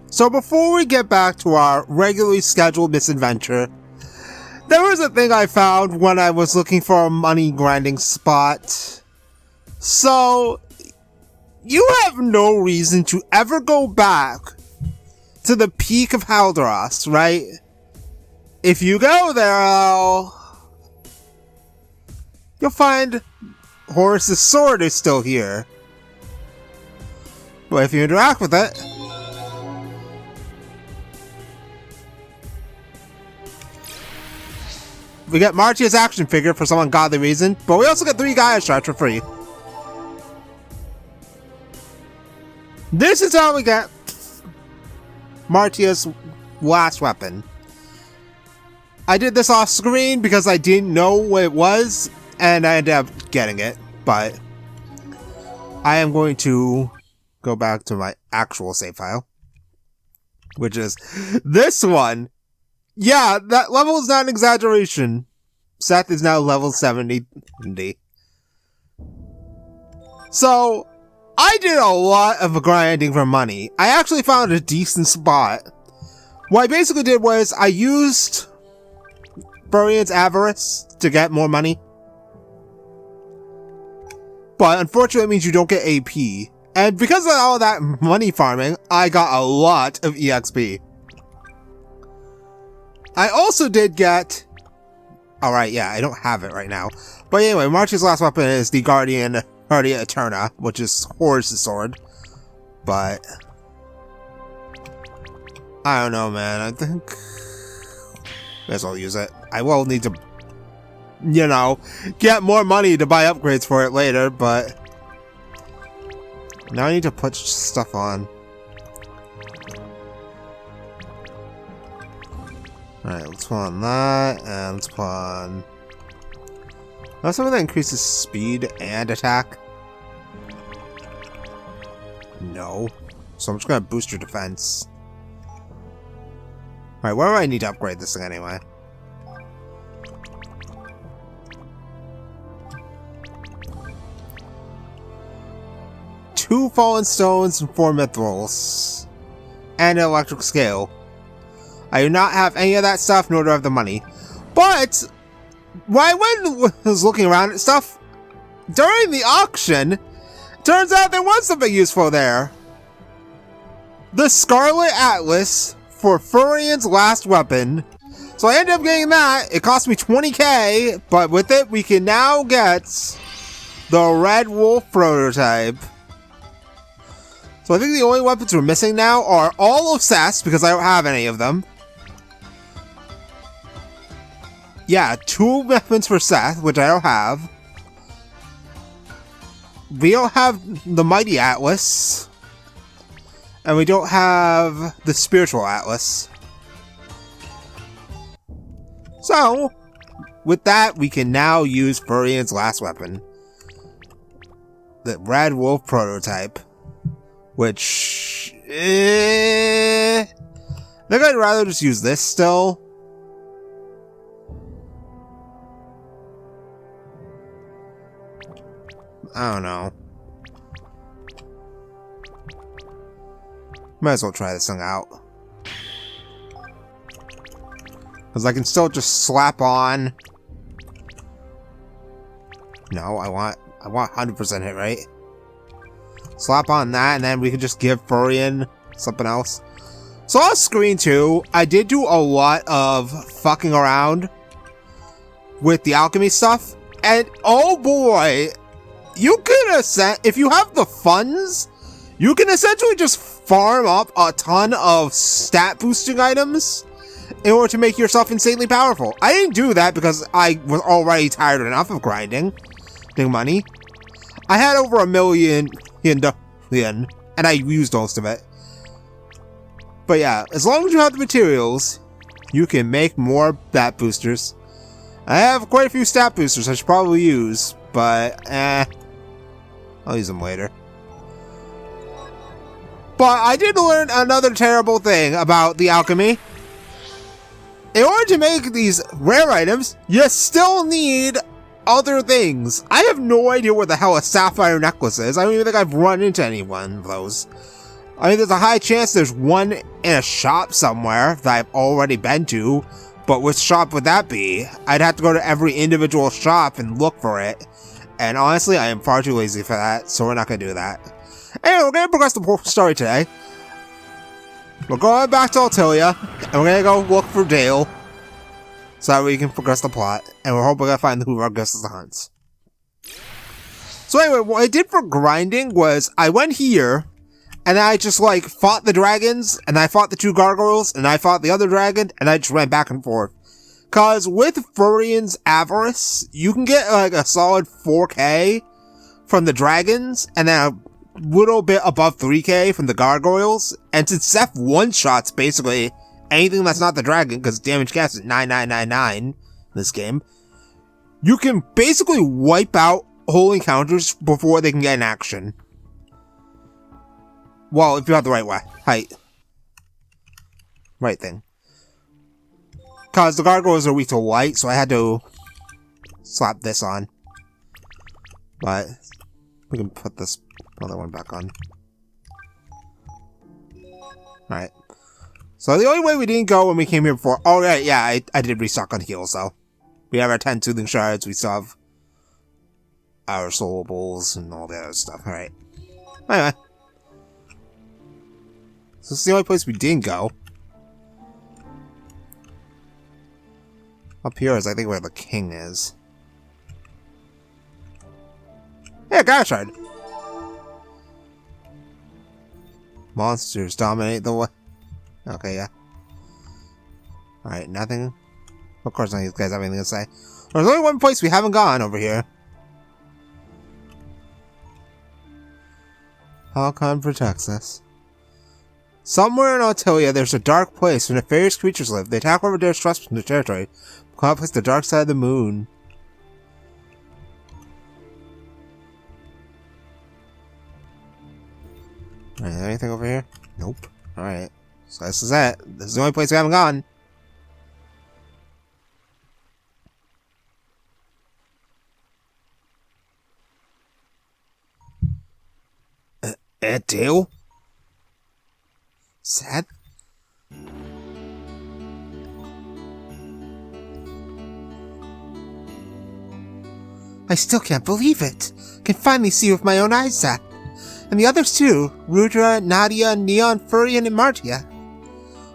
So before we get back to our regularly scheduled misadventure, there was a thing I found when I was looking for a money grinding spot. So, you have no reason to ever go back to the peak of Haldaros, right? If you go there, you'll find Horus's sword is still here. But if you interact with it, we get Martia's action figure for some ungodly reason, but we also get 3 Gaia shards for free. This is how we get Martia's last weapon. I did this off screen because I didn't know what it was, and I ended up getting it, but I am going to go back to my actual save file, which is this one. Yeah, that level is not an exaggeration. Seth is now level 70. So, I did a lot of grinding for money. I actually found a decent spot. What I basically did was I used Furian's Avarice to get more money. But unfortunately it means you don't get AP. And because of all that money farming, I got a lot of EXP. I also did get... Alright, yeah, I don't have it right now. But anyway, March's last weapon is the Guardia Eterna, which is Horus's sword. But... I don't know, man. I think... I guess I'll use it. I will need to, you know, get more money to buy upgrades for it later, but... Now I need to put stuff on. Alright, let's put on that, and let's put on... Oh, something that increases speed and attack? No. So I'm just gonna boost your defense. Alright, where do I need to upgrade this thing anyway? Two fallen stones and 4 mithrils. And an electric scale. I do not have any of that stuff, nor do I have the money. But, when I was looking around at stuff, during the auction, turns out there was something useful there. The Scarlet Atlas for Furian's last weapon. So I ended up getting that. It cost me 20k, but with it, we can now get the Red Wolf prototype. So I think the only weapons we're missing now are all of Seth's, because I don't have any of them. Yeah, 2 weapons for Seth, which I don't have. We don't have the Mighty Atlas. And we don't have the Spiritual Atlas. So, with that, we can now use Furian's last weapon. The Red Wolf prototype. Which... I think I'd rather just use this still. I don't know. Might as well try this thing out. Because I can still just slap on... No, I want 100% hit rate. Slap on that, and then we can just give Furian something else. So off screen too, I did do a lot of fucking around with the alchemy stuff. And oh boy, you can if you have the funds, you can essentially just farm up a ton of stat boosting items in order to make yourself insanely powerful. I didn't do that because I was already tired enough of grinding money. I had over 1 million and I used most of it. But yeah, as long as you have the materials, you can make more stat boosters. I have quite a few stat boosters I should probably use, but I'll use them later. But I did learn another terrible thing about the alchemy. In order to make these rare items, you still need other things. I have no idea what the hell a sapphire necklace is. I don't even think I've run into any one of those. I mean, there's a high chance there's one in a shop somewhere that I've already been to, but which shop would that be? I'd have to go to every individual shop and look for it. And honestly, I am far too lazy for that, so we're not going to do that. Anyway, we're going to progress the story today. We're going back to Theia, and we're going to go look for Dale, so that we can progress the plot, and we're hoping to find who our guest is the hunts. So anyway, what I did for grinding was, I went here, and I just, like, fought the dragons, and I fought the 2 gargoyles, and I fought the other dragon, and I just ran back and forth. Cause with Furian's Avarice, you can get, like, a solid 4k from the dragons, and then a little bit above 3k from the gargoyles, and since Seth one-shots, basically, anything that's not the dragon, because damage cast is 9999 in this game, you can basically wipe out whole encounters before they can get in action. Well, if you have the right way. Height. Right thing. Because the gargoyles are weak to light, so I had to slap this on. But we can put this other one back on. Alright. So the only way we didn't go when we came here before... Oh, right, yeah, I did restock on heals, though. We have our 10 soothing shards, we still have our soul bowls and all the other stuff. Alright. Anyway. So this is the only place we didn't go. Up here is, I think, where the king is. Yeah, Gaia Shard! Monsters dominate the way. Okay, yeah. Alright, nothing. Of course, none of these guys have anything to say. There's only one place we haven't gone over here. Halcon protects us. Somewhere in Theia, there's a dark place where nefarious creatures live. They attack whoever dares trespass into territory. Conflicts the dark side of the moon. Alright, anything over here? Nope. Alright. So this is it. This is the only place we haven't gone. Dale? Sad? I still can't believe it. Can finally see with my own eyes, Seth. And the others too. Rudra, Nadia, Neon, Furian, and Martia.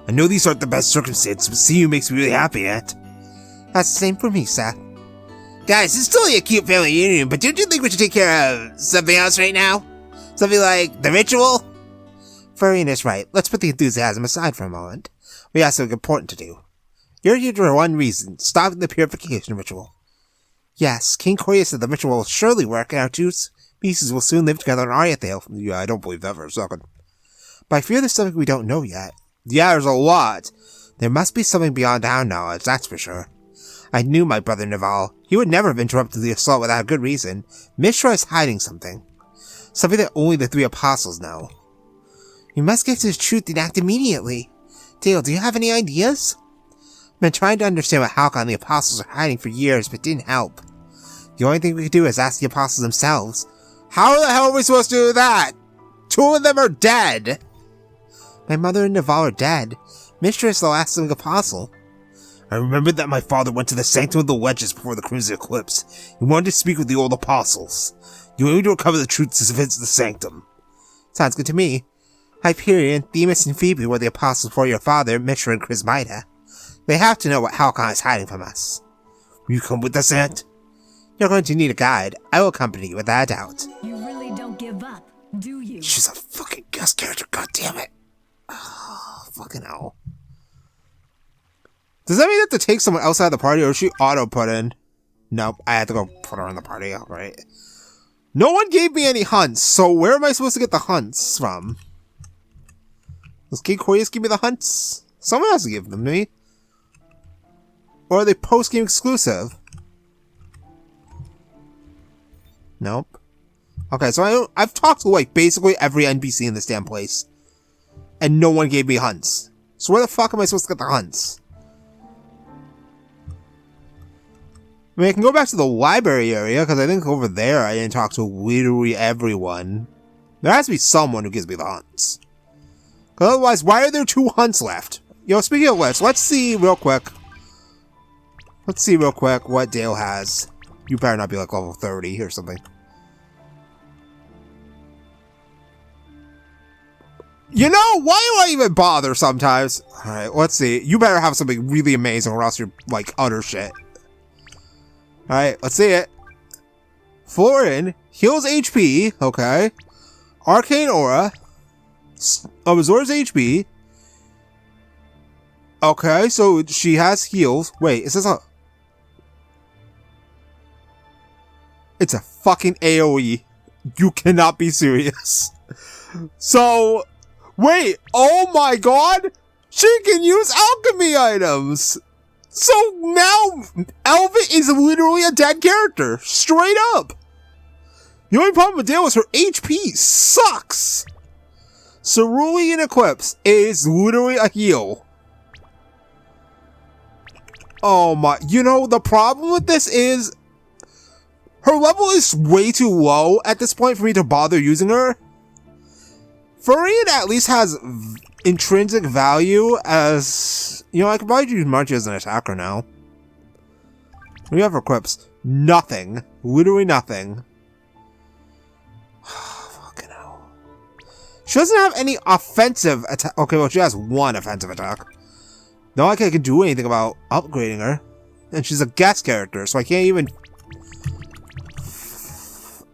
I know these aren't the best circumstances, but seeing you makes me really happy, Aunt. That's the same for me, Seth. Guys, it's totally a cute family reunion, but don't you think we should take care of something else right now? Something like the ritual? Furian is right. Let's put the enthusiasm aside for a moment. We have something important to do. You're here for one reason, stopping the purification ritual. Yes, King Koya said the ritual will surely work, and our two species will soon live together in Ariathale. Yeah, I don't believe that for a second. But I fear there's something we don't know yet. Yeah, there's a lot. There must be something beyond our knowledge, that's for sure. I knew my brother Naval. He would never have interrupted the assault without a good reason. Mishra is hiding something. Something that only the 3 apostles know. We must get to the truth and act immediately. Dale, do you have any ideas? I've been trying to understand what Halcon and the apostles are hiding for years, but didn't help. The only thing we could do is ask the apostles themselves. How the hell are we supposed to do that? 2 of them are dead! My mother and Naval are dead. Mishra is the last living apostle. I remembered that my father went to the Sanctum of the Wedges before the Crimson Eclipse. He wanted to speak with the old apostles. You aim to recover the truth to defend the Sanctum. Sounds good to me. Hyperion, Themis, and Phoebe were the apostles before your father, Mishra, and Chrismida. They have to know what Halcon is hiding from us. Will you come with us, Aunt? You're going to need a guide. I will accompany you without a doubt. You really don't give up, do you? She's a fucking guest character, goddammit. Oh, fucking hell. Does that mean I have to take someone else out of the party, or is she auto-put in? Nope, I had to go put her in the party, alright. No one gave me any hunts, so where am I supposed to get the hunts from? Does King Koyas give me the hunts? Someone else give them to me. Or are they post-game exclusive? Nope. Okay, so I've talked to, like, basically every NPC in this damn place. And no one gave me hunts. So where the fuck am I supposed to get the hunts? I mean, I can go back to the library area, because I think over there I didn't talk to literally everyone. There has to be someone who gives me the hunts. Otherwise, why are there 2 hunts left? Yo, speaking of which, let's see real quick. Let's see real quick what Dale has. You better not be like level 30 or something. You know, why do I even bother sometimes? Alright, let's see. You better have something really amazing or else you're like utter shit. Alright, let's see it. Florian heals HP. Okay. Arcane Aura. Absorbs HP. Okay, so she has heals. Wait, is this a... It's a fucking AoE. You cannot be serious. So... Wait, oh my god! She can use alchemy items! So now, Elvin is literally a dead character. Straight up! The only problem with Dale is her HP sucks! Cerulean Eclipse is literally a heal. Oh my, you know, the problem with this is... Her level is way too low at this point for me to bother using her. Furion at least has intrinsic value as... You know, I could probably use Margie as an attacker now. We have equips. Nothing. Literally nothing. Fucking hell. She doesn't have any offensive attack. Okay, well, she has 1 offensive attack. Not like I can do anything about upgrading her. And she's a guest character, so I can't even...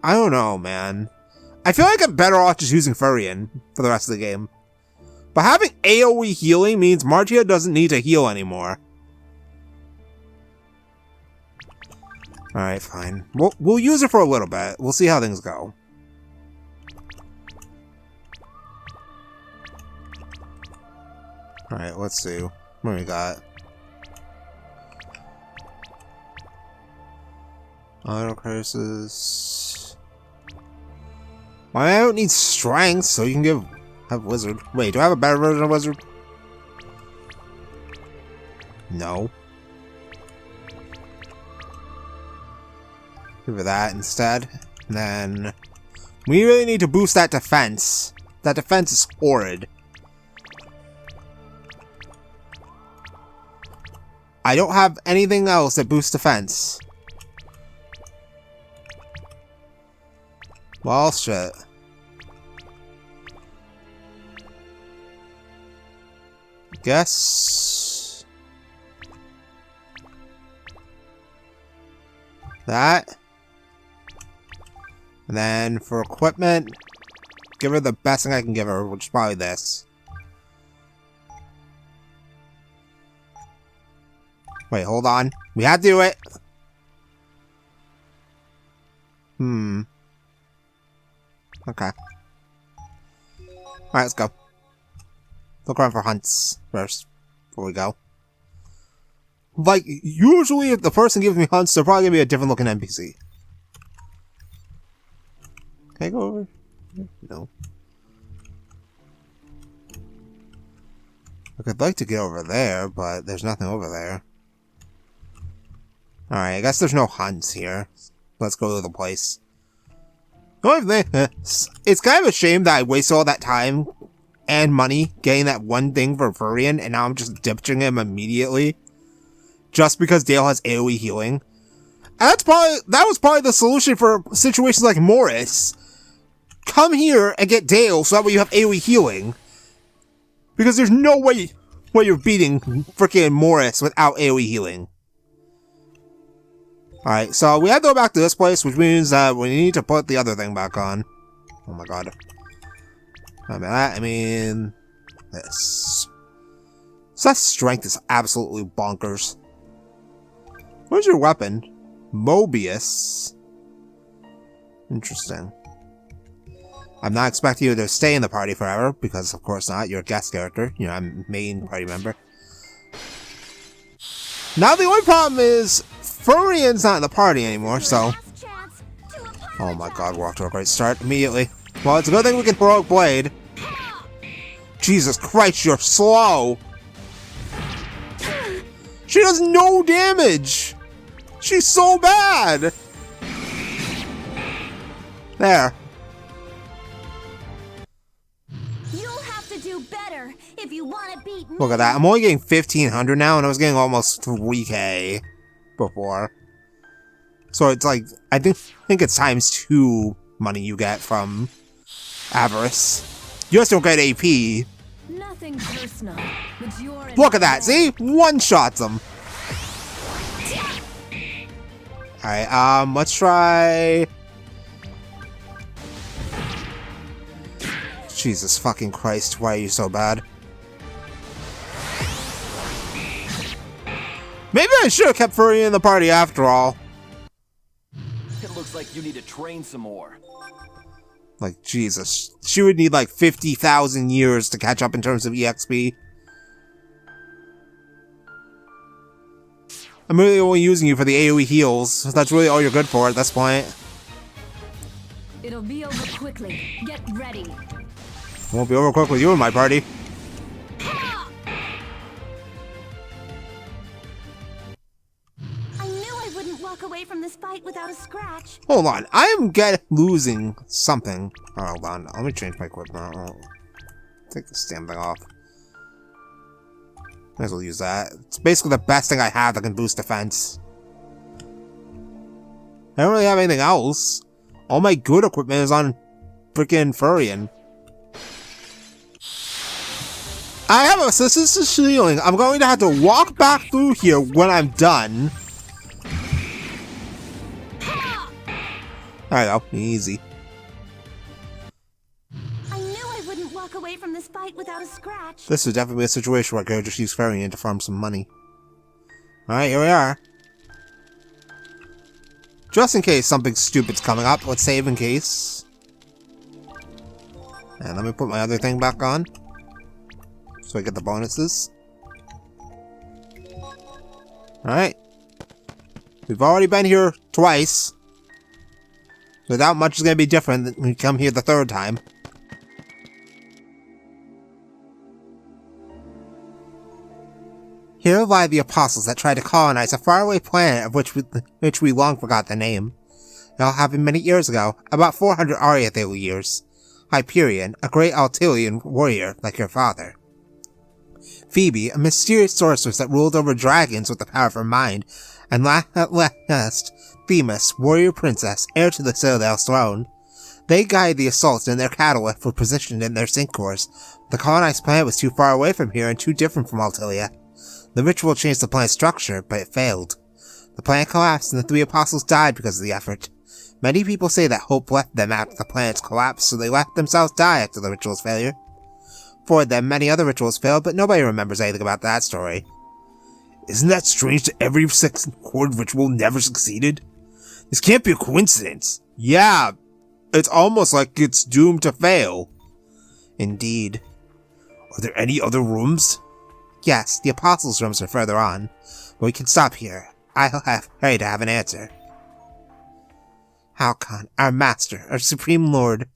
I don't know, man. I feel like I'm better off just using Furion for the rest of the game. But having AoE healing means Margia doesn't need to heal anymore. Alright, fine. We'll use her for a little bit. We'll see how things go. Alright, let's see. What do we got? Auto crisis. Well, I don't need strength, so you can have wizard. Wait, do I have a better version of wizard? No. Give her that instead. And then we really need to boost that defense. That defense is horrid. I don't have anything else that boosts defense. Well, shit. Guess that. And then for equipment, give her the best thing I can give her, which is probably this. Wait, hold on. We have to do it. Okay. Alright, let's go. Look around for hunts first, before we go. Like, usually if the person gives me hunts, they're probably gonna be a different looking NPC. Can I go over? No. I'd like to get over there, but there's nothing over there. Alright, I guess there's no hunts here. Let's go to the place. It's kind of a shame that I wasted all that time and money getting that one thing for Furion, and now I'm just ditching him immediately. Just because Dale has AoE healing. And that was probably the solution for situations like Morris. Come here and get Dale so that way you have AoE healing. Because there's no way you're beating freaking Morris without AoE healing. Alright, so we have to go back to this place, which means that we need to put the other thing back on. Oh my god. I mean this. So that strength is absolutely bonkers. Where's your weapon? Mobius. Interesting. I'm not expecting you to stay in the party forever, because of course not. You're a guest character. You know, I'm a main party member. Now the only problem is Furion's not in the party anymore, so... Oh my god, we're off to a great start immediately. Well, it's a good thing we can throw a blade. Jesus Christ, you're slow! She does no damage! She's so bad! There. You'll have to do better. If you want to beat me. Look at that. I'm only getting 1,500 now, and I was getting almost 3K before. So it's like, I think it's ×2 money you get from Avarice. You just don't get AP. Nothing personal, but you're in Look at my that, way. see? One-shots them. Alright, let's try... Jesus fucking Christ, why are you so bad? Maybe I should have kept Furry in the party after all. It looks like you need to train some more. Like, Jesus. She would need like 50,000 years to catch up in terms of EXP. I'm really only using you for the AoE heals. That's really all you're good for at this point. It'll be over quickly. Get ready. Won't be over quick with you in my party. I knew I wouldn't walk away from this fight without a scratch. Hold on, I am losing something. Oh, hold on, let me change my equipment. I'll take the stand thing off. Might as well use that. It's basically the best thing I have that can boost defense. I don't really have anything else. All my good equipment is on freaking Furion. I have a suspicious feeling I'm going to have to walk back through here when I'm done. There you go, easy. I knew I wouldn't walk away from this fight without a scratch. This is definitely a situation where I could just use Furion to farm some money. Alright, here we are. Just in case something stupid's coming up, let's save in case. And let me put my other thing back on, so I get the bonuses. Alright. We've already been here twice. So that much is going to be different when we come here the third time. Here lie the apostles that tried to colonize a faraway planet of which we long forgot the name. It all happened many years ago, about 400 Ariathale years. Hyperion, a great Altilian warrior like your father. Phoebe, a mysterious sorceress that ruled over dragons with the power of her mind. And at last, Themis, warrior princess, heir to the Citadel's throne. They guided the assault and their cattle were positioned in their sync cores. The colonized planet was too far away from here and too different from Altilia. The ritual changed the planet's structure, but it failed. The planet collapsed and the three apostles died because of the effort. Many people say that hope left them after the planet's collapse, so they let themselves die after the ritual's failure. For them, many other rituals failed, but nobody remembers anything about that story. Isn't that strange that every six-chord ritual never succeeded? This can't be a coincidence. Yeah, it's almost like it's doomed to fail. Indeed. Are there any other rooms? Yes, the Apostles' rooms are further on, but we can stop here. I'll hurry to have an answer. Halcon, our master, our supreme lord.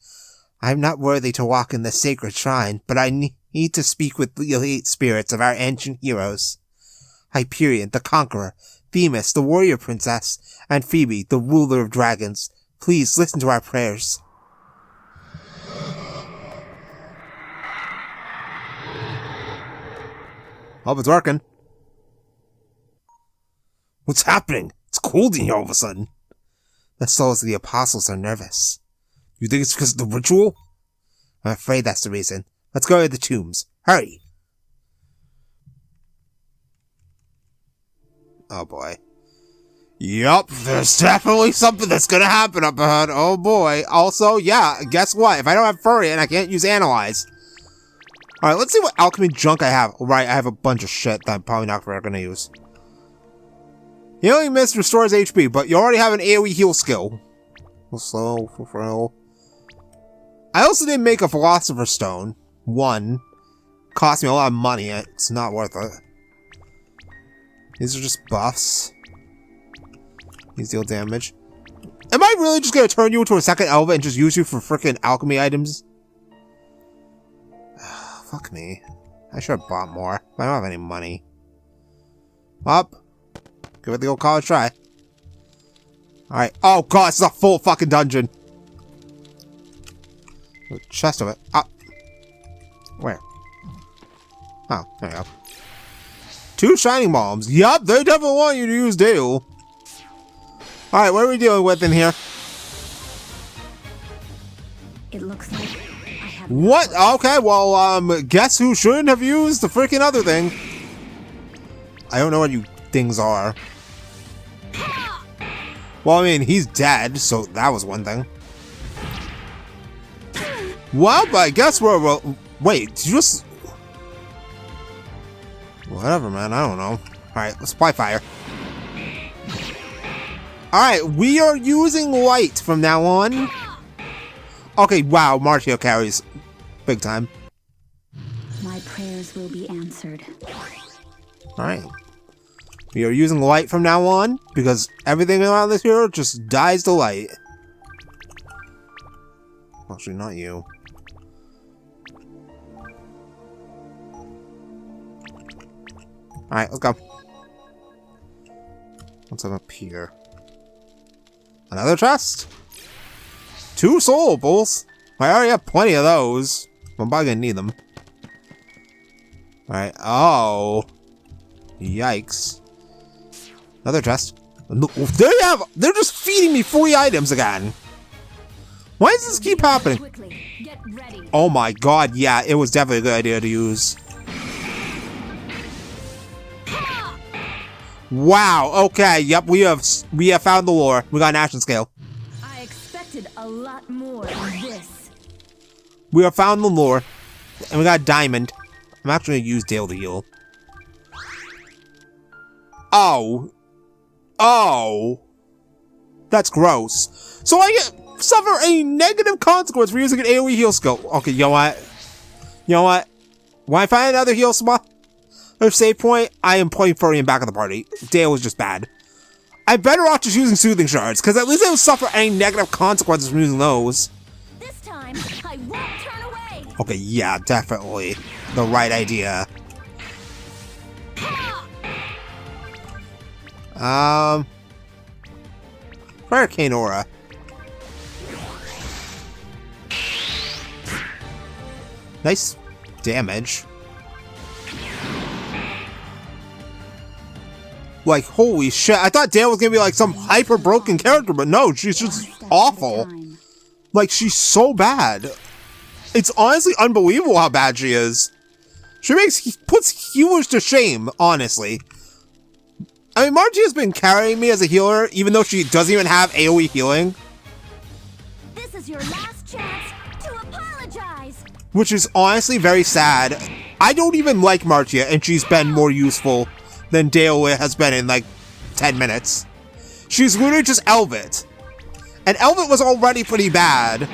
I am not worthy to walk in this sacred shrine, but I need to speak with the elite spirits of our ancient heroes. Hyperion, the conqueror, Themis, the warrior princess, and Phoebe, the ruler of dragons. Please listen to our prayers. Hope it's working. What's happening? It's cold in here all of a sudden. The souls of the apostles are nervous. You think it's because of the ritual? I'm afraid that's the reason. Let's go to the tombs. Hurry! Oh boy. Yup, there's definitely something that's gonna happen up ahead. Oh boy. Also, yeah, guess what? If I don't have Furion, I can't use Analyze. Alright, let's see what alchemy junk I have. Right, I have a bunch of shit that I'm probably not gonna use. Healing Mist restores HP, but you already have an AoE heal skill. Slow, fulfill. I also didn't make a Philosopher's Stone. One. Cost me a lot of money, it's not worth it. These are just buffs. These deal damage. Am I really just gonna turn you into a second Elva and just use you for frickin' alchemy items? Fuck me. I should have bought more. I don't have any money. Up. Give it the old college try. Alright. Oh god, it's a full fucking dungeon. Chest of it. Up. Where? Oh, there you go. 2 shining bombs. Yup, they definitely want you to use Dale. Alright, what are we dealing with in here? It looks like I have. What? Okay, well, guess who shouldn't have used the freaking other thing? I don't know what you things are. Well, I mean, he's dead, so that was one thing. Well, but I guess we're... wait, did you just... Whatever, man, I don't know. Alright, let's apply fire. Alright, we are using light from now on. Okay, wow, Martio carries big time. My prayers will be answered. Alright. We are using light from now on, because everything around this hero just dies to light. Actually, not you. Alright, let's go. What's up here? Another chest? 2 soul pulls. I already have plenty of those. I'm probably gonna need them. Alright, oh. Yikes. Another chest. They're just feeding me 40 items again. Why does this keep happening? Get ready. Oh my god, yeah, it was definitely a good idea to use. Wow, okay, yep, we have found the lore. We got an action scale. I expected a lot more than this. We have found the lore. And we got a diamond. I'm actually gonna use Dale to heal. Oh. Oh. That's gross. So I suffer a negative consequence for using an AoE heal skill. Okay, you know what? You know what? When I find another heal spot or save point, I am putting Furion back in the party. Dale was just bad. I'm better off just using Soothing Shards, because at least I don't suffer any negative consequences from using those. This time, I won't turn away. Okay, yeah, definitely. The right idea. Arcane Aura. Nice damage. Like, holy shit. I thought Dale was gonna be like some hyper broken character, but no, she's just awful. Like, she's so bad. It's honestly unbelievable how bad she is. She puts healers to shame, honestly. I mean, Margie has been carrying me as a healer, even though she doesn't even have AoE healing. This is your last chance to apologize. Which is honestly very sad. I don't even like Martia, and she's been more useful than Dale has been in like 10 minutes. She's literally just Elvit. And Elvit was already pretty bad.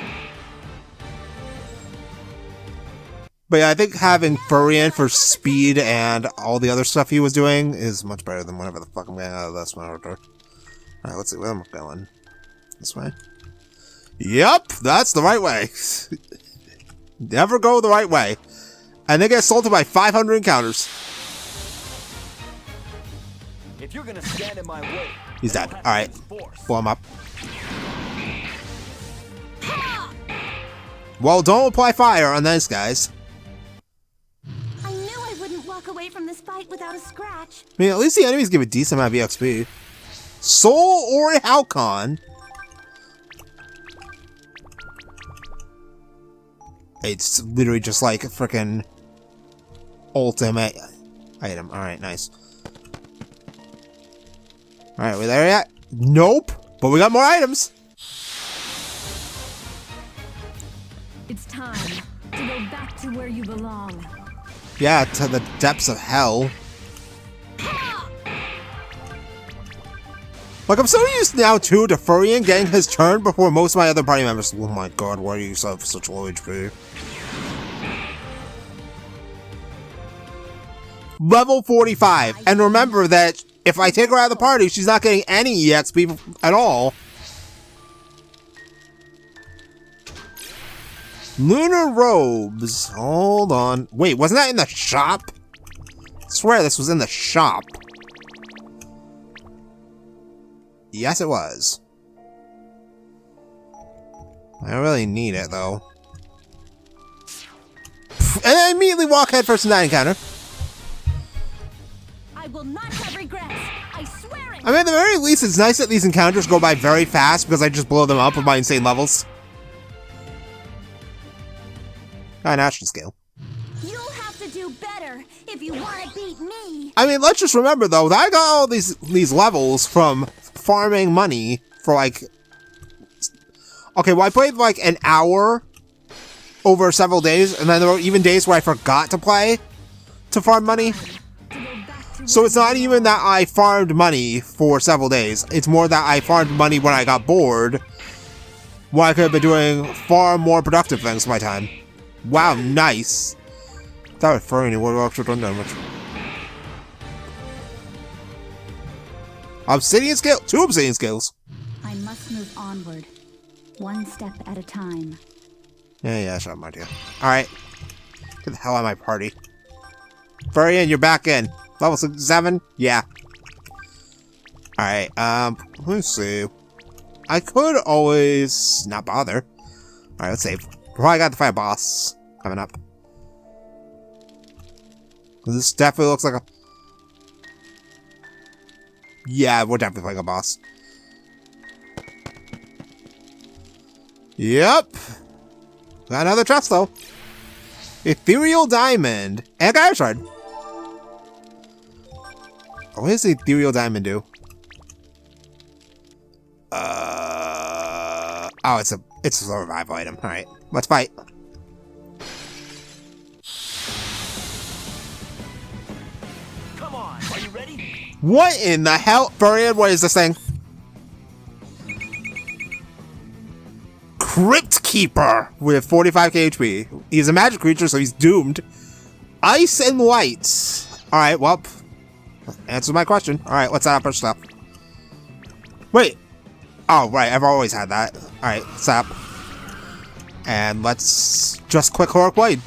But yeah, I think having Furion for speed and all the other stuff he was doing is much better than whatever the fuck I'm getting out of this one. Alright, let's see where I'm going. This way? Yep, that's the right way. Never go the right way. And they get assaulted by 500 encounters. If you're gonna stand in my way, he's dead. Alright. Blow him up. Well, don't apply fire on these guys. I knew I wouldn't walk away from this fight without a scratch. I mean, at least the enemies give a decent amount of EXP. Soul or Halcon. It's literally just like a freaking ultimate item. Alright, nice. Alright, we there yet? Nope. But we got more items. It's time to go back to where you belong. Yeah, to the depths of hell. Like, I'm so used now, too, to Furion getting his turn before most of my other party members. Oh my god, why are you such low HP? Level 45. And remember that if I take her out of the party, she's not getting any EXP at all. Lunar robes. Hold on. Wait, wasn't that in the shop? I swear this was in the shop. Yes, it was. I don't really need it, though. And I immediately walk headfirst in that encounter. will not have regrets. I swear it. I mean, at the very least, it's nice that these encounters go by very fast because I just blow them up with my insane levels. Got an action scale. You'll have to do better if you want to beat me. I mean, let's just remember, though, that I got all these levels from farming money for, like... Okay, well, I played, like, an hour over several days, and then there were even days where I forgot to play to farm money. So it's not even that I farmed money for several days. It's more that I farmed money when I got bored, when I could have been doing far more productive things with my time. Wow, nice. That was funny. What actually done damage? Obsidian scale? 2 obsidian scales. I must move onward, one step at a time. Yeah, shut up, my dear. Alright. Get the hell out of my party. Furion, you're back in. Level 7? Yeah. Alright, let's see. I could always not bother. Alright, let's save. Probably got to fight a boss coming up. This definitely looks like a... Yeah, we're definitely playing a boss. Yep. Got another chest, though. Ethereal Diamond. And Gaia Shard. What does the Ethereal Diamond do? Oh, it's a revival item. Alright, let's fight. Come on, are you ready? What in the hell? Furion, what is this thing? Crypt Keeper with 45k HP. He's a magic creature, so he's doomed. Ice and light. Alright, well, answer my question. Alright, let's set up our stuff. Wait. Oh, right, I've always had that. Alright, set up. And let's just click Heroic Blade.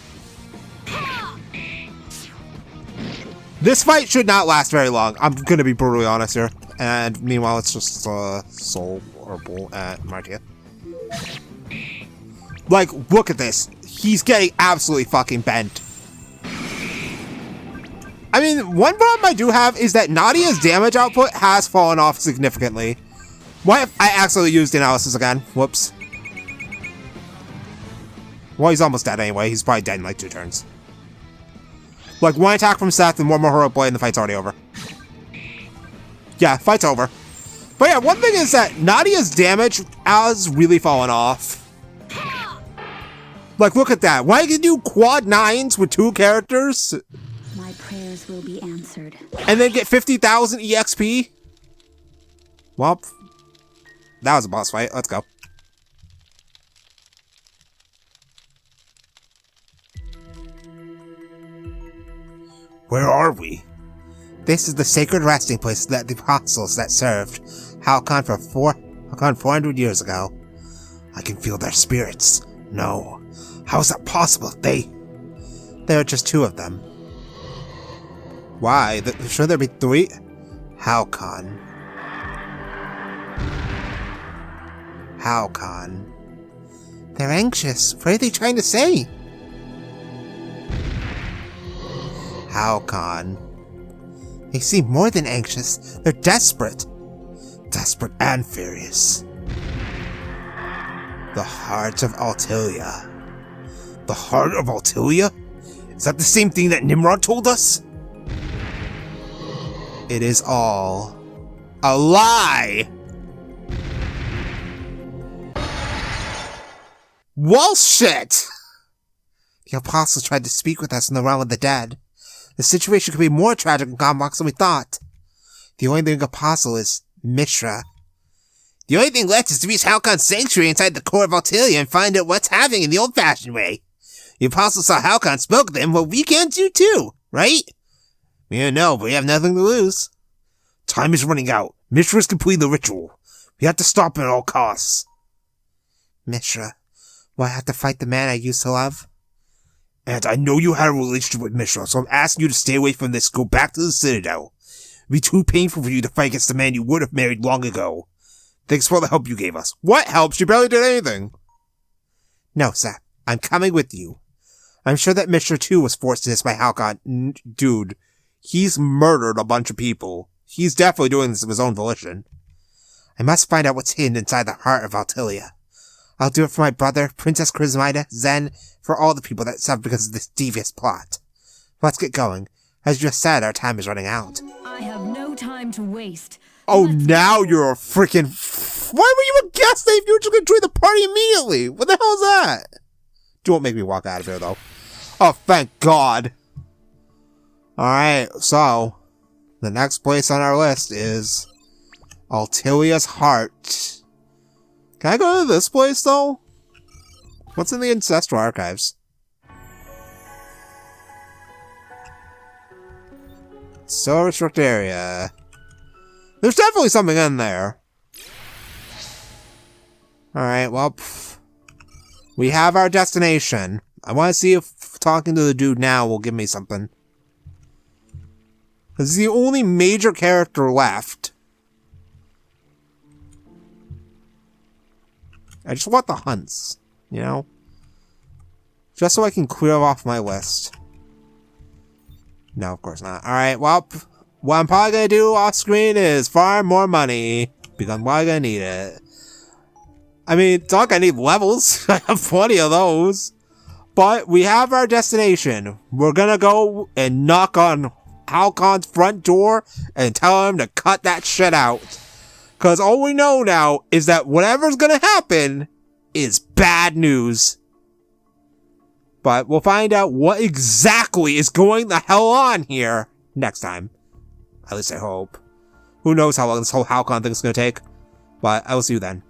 This fight should not last very long. I'm gonna be brutally honest here. And meanwhile, it's just Soul or Bull at Martia. Like, look at this. He's getting absolutely fucking bent. I mean, one problem I do have is that Nadia's damage output has fallen off significantly. What if I accidentally used analysis again? Whoops. Well, he's almost dead anyway. He's probably dead in like 2 turns. Like, 1 attack from Seth and 1 more Heroic Blade and the fight's already over. Yeah, fight's over. But yeah, one thing is that Nadia's damage has really fallen off. Like, look at that. Why can you do quad 9s with 2 characters? My prayers will be answered. And then get 50,000 EXP? Well, that was a boss fight. Let's go. Where are we? This is the sacred resting place that the apostles that served Halcon for 400 years ago. I can feel their spirits. No. How is that possible? There are just 2 of them. Why? Should there be 3? Halcon. They're anxious. What are they trying to say? Halcon. They seem more than anxious. They're desperate. Desperate and furious. The Heart of Altilia. The Heart of Altilia? Is that the same thing that Nimrod told us? It is all a lie! Well, shit! The apostles tried to speak with us in the realm of the dead. The situation could be more tragic and complex than we thought. The only thing apostle is Mishra. The only thing left is to reach Halcon's sanctuary inside the core of Altilia and find out what's happening in the old-fashioned way. The apostles saw Halcon spoke to them, well, we can do too, right? We don't know, but we have nothing to lose. Time is running out. Mishra's completing the ritual. We have to stop it at all costs. Mishra. Will I have to fight the man I used to love? And I know you had a relationship with Mishra, so I'm asking you to stay away from this. Go back to the Citadel. It'd be too painful for you to fight against the man you would have married long ago. Thanks for all the help you gave us. What help? She barely did anything. No, Seth. I'm coming with you. I'm sure that Mishra too was forced to this by Halcon. Dude, He's murdered a bunch of people. He's definitely doing this of his own volition. I must find out what's hidden inside the heart of Theia. I'll do it for my brother, Princess Charismida, Zen, for all the people that suffer because of this devious plot. Let's get going. As you just said, our time is running out. I have no time to waste. Oh, now you're a freaking... Why were you a guest if you were just going to join the party immediately? What the hell is that? Don't make me walk out of here, though. Oh, thank God. Alright, so... the next place on our list is... Altilia's Heart. Can I go to this place, though? What's in the Ancestral Archives? Still a restricted area. There's definitely something in there. Alright, well, we have our destination. I want to see if talking to the dude now will give me something. Because he's the only major character left. I just want the hunts, you know? Just so I can clear off my list. No, of course not. Alright, well, what I'm probably going to do off screen is farm more money. Because I'm probably going to need it. I mean, it's not going to need levels. I have plenty of those. But we have our destination. We're going to go and knock on Halcon's front door and tell him to cut that shit out. Because all we know now is that whatever's going to happen is bad news. But we'll find out what exactly is going the hell on here next time. At least I hope. Who knows how long this whole Halcon thing is going to take. But I will see you then.